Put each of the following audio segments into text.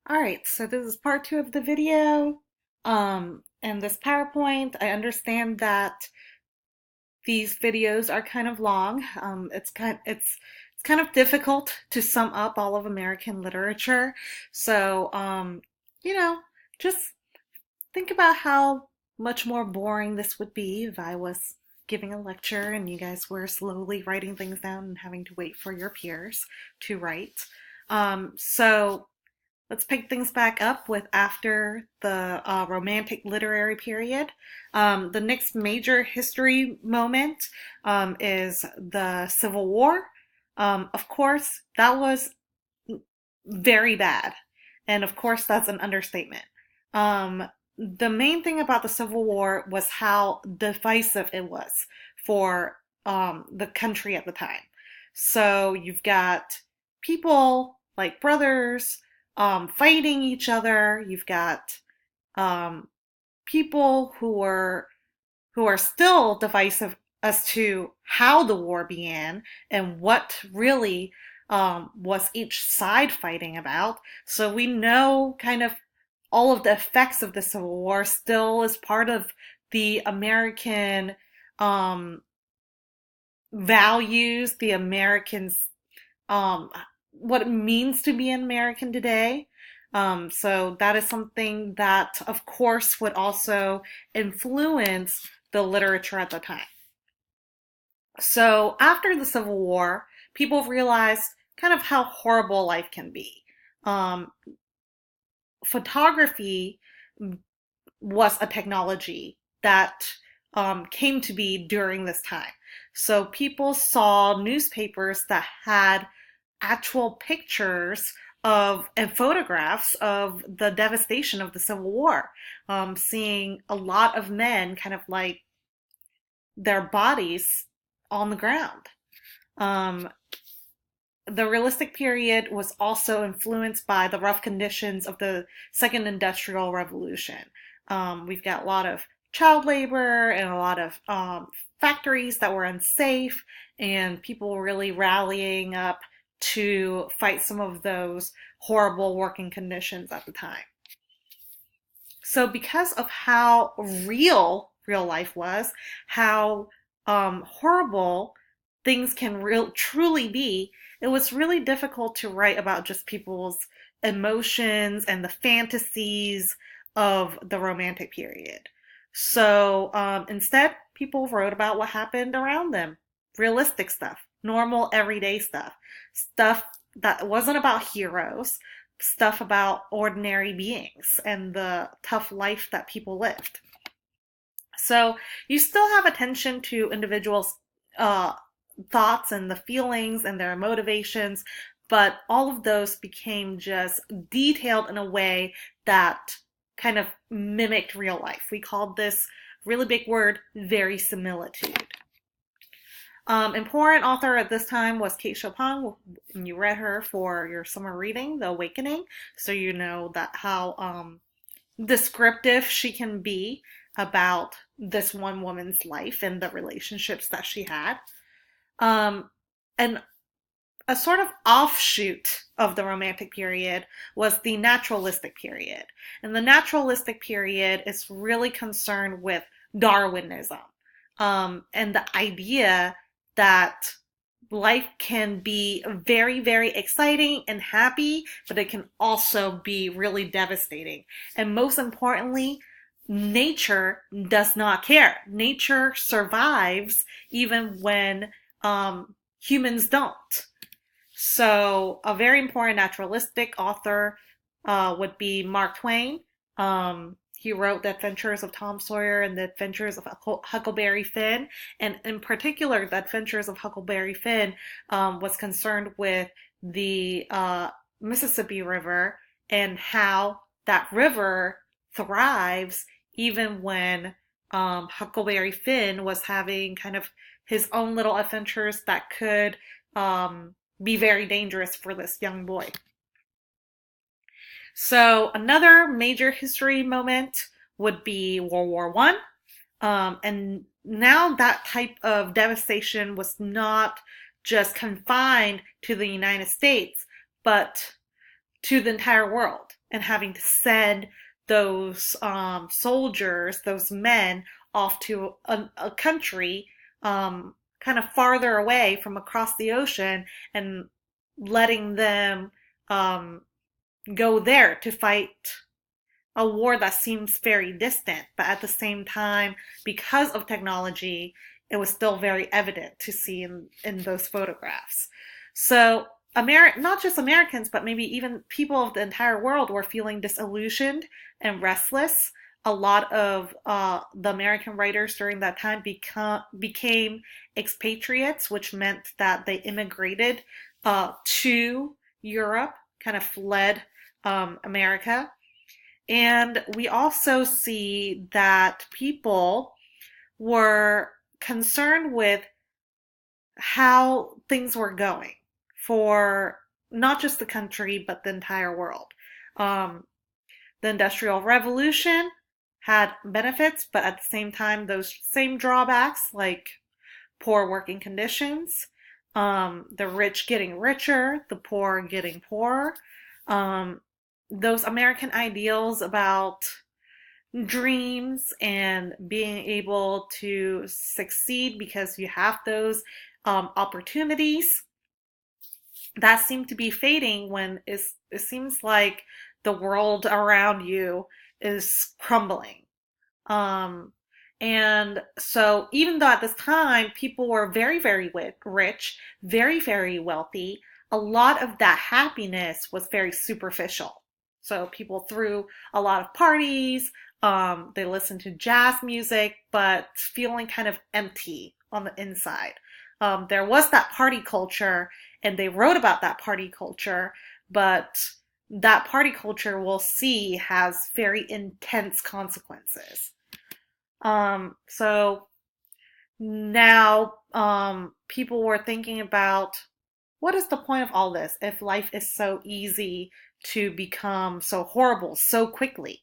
All right, so this is part two of the video. And this PowerPoint, I understand that these videos are kind of long. It's kind of difficult to sum up all of American literature. So, you know, just think about how much more boring this would be if I was giving a lecture and you guys were slowly writing things down and having to wait for your peers to write. So let's pick things back up with after the Romantic literary period. The next major history moment is the Civil War. Of course, that was very bad. And of course, that's an understatement. The main thing about the Civil War was how divisive it was for the country at the time. So you've got people like brothers fighting each other. You've got um, people who are still divisive as to how the war began and what really was each side fighting about. So we know kind of all of the effects of the Civil War still is part of the American um, values, the Americans, um, what it means to be an American today. So that is something that, of course, would also influence the literature at the time. So after the Civil War, people realized kind of how horrible life can be. Um, Photography was a technology that came to be during this time. So people saw newspapers that had actual pictures of and photographs of the devastation of the Civil War, seeing a lot of men kind of like their bodies on the ground. Um, the realistic period was also influenced by the rough conditions of the Second Industrial Revolution. We've got a lot of child labor and a lot of factories that were unsafe, and people really rallying up to fight some of those horrible working conditions at the time. So, because of how real life was, how horrible things can truly be, it was really difficult to write about just people's emotions and the fantasies of the Romantic period. So instead, people wrote about what happened around them, realistic stuff, normal everyday stuff, stuff that wasn't about heroes, stuff about ordinary beings and the tough life that people lived. So you still have attention to individuals' uh, thoughts and the feelings and their motivations, but all of those became just detailed in a way that kind of mimicked real life. We called this really big word verisimilitude. Important author at this time was Kate Chopin. You read her for your summer reading, The Awakening, so you know that how descriptive she can be about this one woman's life and the relationships that she had. And a sort of offshoot of the Romantic period was the Naturalistic period. And the Naturalistic period is really concerned with Darwinism, and the idea that life can be very, very exciting and happy, but it can also be really devastating. And most importantly, nature does not care. Nature survives even when humans don't. So, a very important naturalistic author would be Mark Twain. He wrote The Adventures of Tom Sawyer and The Adventures of Huckleberry Finn. And in particular, The Adventures of Huckleberry Finn was concerned with the Mississippi River and how that river thrives even when Huckleberry Finn was having kind of his own little adventures that could be very dangerous for this young boy. So another major history moment would be World War One. And now that type of devastation was not just confined to the United States, but to the entire world. and having to send those soldiers, those men, off to a country kind of farther away from across the ocean and letting them um, go there to fight a war that seems very distant, but at the same time, because of technology, it was still very evident to see in those photographs. So, not just Americans, but maybe even people of the entire world were feeling disillusioned and restless. A lot of the American writers during that time became expatriates, which meant that they immigrated to Europe, kind of fled America. And we also see that people were concerned with how things were going for not just the country, but the entire world. Um, the Industrial Revolution had benefits, but at the same time, those same drawbacks, like poor working conditions, the rich getting richer, the poor getting poorer, um, those American ideals about dreams and being able to succeed because you have those opportunities that seem to be fading when it seems like the world around you is crumbling. Um, and so, even though at this time people were very, very rich, very, very wealthy, a lot of that happiness was very superficial. So, people threw a lot of parties, they listened to jazz music, but feeling kind of empty on the inside. There was that party culture, and they wrote about that party culture, but that party culture we'll see has very intense consequences. So now people were thinking about what is the point of all this if life is so easy to become so horrible so quickly?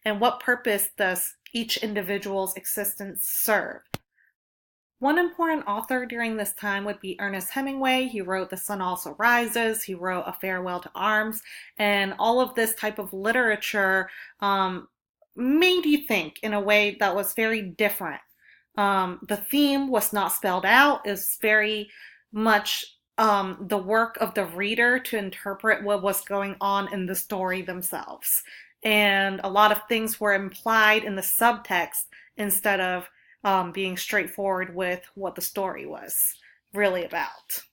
And what purpose does each individual's existence serve? One important author during this time would be Ernest Hemingway. He wrote The Sun Also Rises. He wrote A Farewell to Arms. And all of this type of literature made you think in a way that was very different. The theme was not spelled out. It's very much the work of the reader to interpret what was going on in the story themselves. And a lot of things were implied in the subtext instead of being straightforward with what the story was really about.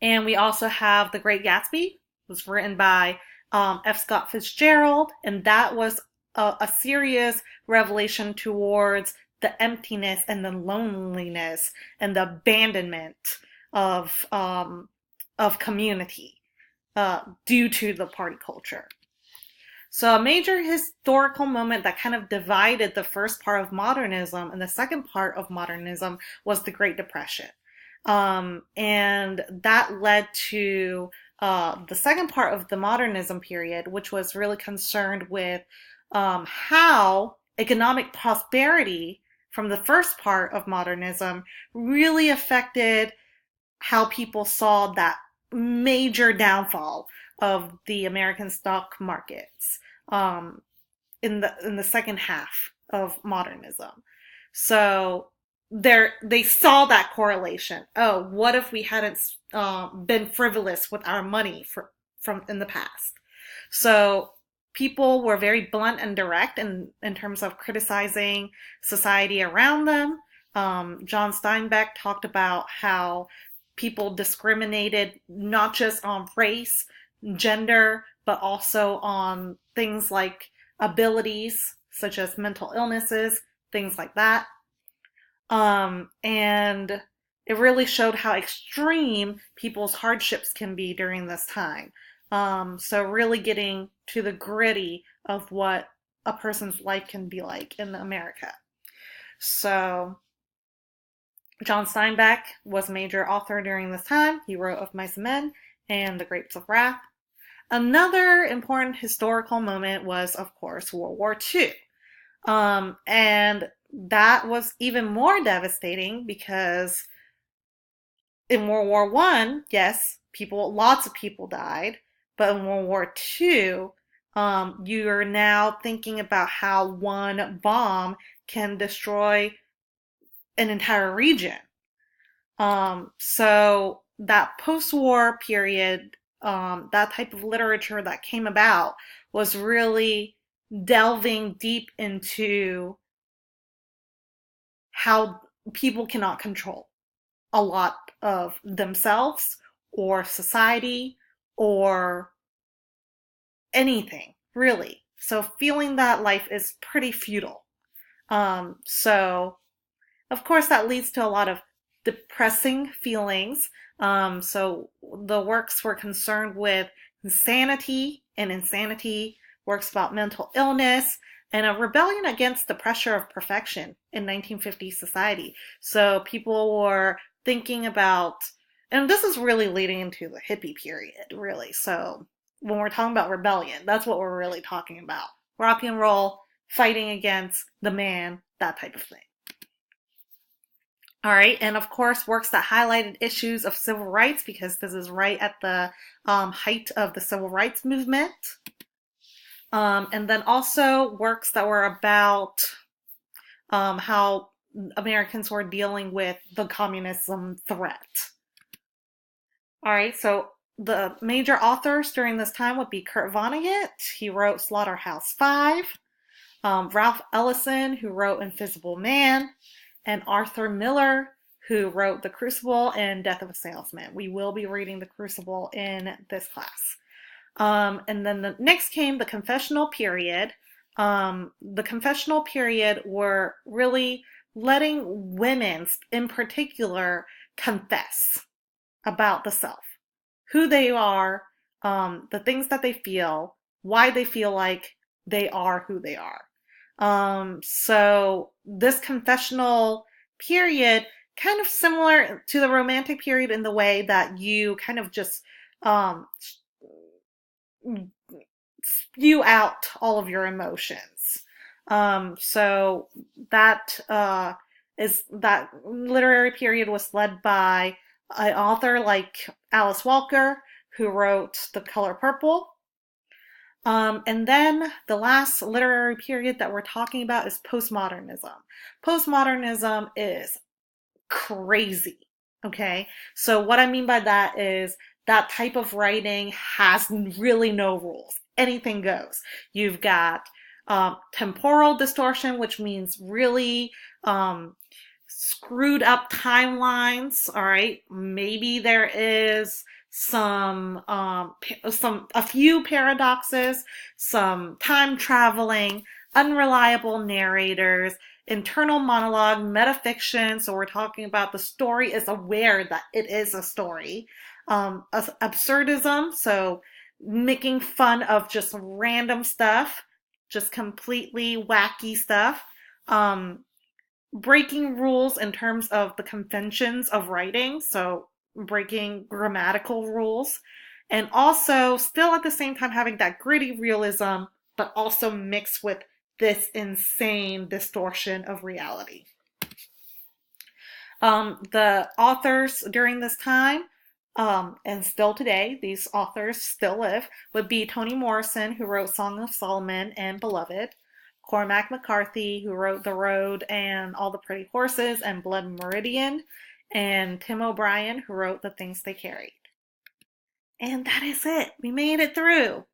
And we also have The Great Gatsby. It was written by F. Scott Fitzgerald, and that was a serious revelation towards the emptiness and the loneliness and the abandonment of community due to the party culture. So a major historical moment that kind of divided the first part of modernism and the second part of modernism was the Great Depression. And that led to the second part of the modernism period, which was really concerned with how economic prosperity from the first part of modernism really affected how people saw that major downfall of the American stock markets in the second half of modernism. So they saw that correlation. Oh, what if we hadn't been frivolous with our money from in the past? So people were very blunt and direct in terms of criticizing society around them. John Steinbeck talked about how people discriminated not just on race, gender, but also on things like abilities, such as mental illnesses, things like that. And it really showed how extreme people's hardships can be during this time. So really getting to the gritty of what a person's life can be like in America. So John Steinbeck was a major author during this time. He wrote Of Mice and Men and The Grapes of Wrath. Another important historical moment was, of course, World War II. And that was even more devastating because in World War I, yes, lots of people died, But in World War II, you're now thinking about how one bomb can destroy an entire region. So that post-war period, that type of literature that came about was really delving deep into how people cannot control a lot of themselves or society or anything, really. So feeling that life is pretty futile. So of course that leads to a lot of depressing feelings. So the works were concerned with insanity, and insanity works about mental illness and a rebellion against the pressure of perfection in 1950s society. So people were thinking about, and this is really leading into the hippie period, really. So when we're talking about rebellion, that's what we're really talking about. Rock and roll, fighting against the man, that type of thing. All right, and of course, works that highlighted issues of civil rights, because this is right at the height of the civil rights movement. And then also works that were about how Americans were dealing with the communism threat. All right, so the major authors during this time would be Kurt Vonnegut. He wrote Slaughterhouse-Five. Ralph Ellison, who wrote Invisible Man, and Arthur Miller, who wrote The Crucible and Death of a Salesman. We will be reading The Crucible in this class. And then the next came the confessional period. The confessional period were really letting women in particular confess about the self, who they are, the things that they feel, why they feel like they are who they are. So this confessional period, kind of similar to the romantic period in the way that you kind of just spew out all of your emotions. So that that literary period was led by an author like Alice Walker, who wrote The Color Purple. And then the last literary period that we're talking about is postmodernism. Postmodernism is crazy, okay? So what I mean by that is that type of writing has really no rules. Anything goes. You've got temporal distortion, which means really screwed up timelines, all right? Maybe there is a few paradoxes, some time traveling, unreliable narrators, internal monologue, metafiction. So we're talking about the story is aware that it is a story. Absurdism, so making fun of just random stuff, just completely wacky stuff. Breaking rules in terms of the conventions of writing, so breaking grammatical rules, and also still at the same time having that gritty realism, but also mixed with this insane distortion of reality. The authors during this time, and still today, these authors still live, would be Toni Morrison, who wrote Song of Solomon and Beloved, Cormac McCarthy, who wrote The Road and All the Pretty Horses and Blood Meridian, and Tim O'Brien, who wrote The Things They Carried. And that is it. We made it through.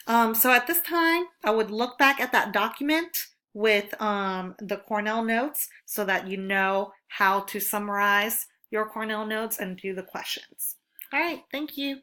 Yes. So at this time, I would look back at that document with the Cornell notes so that you know how to summarize your Cornell notes and do the questions. All right, thank you.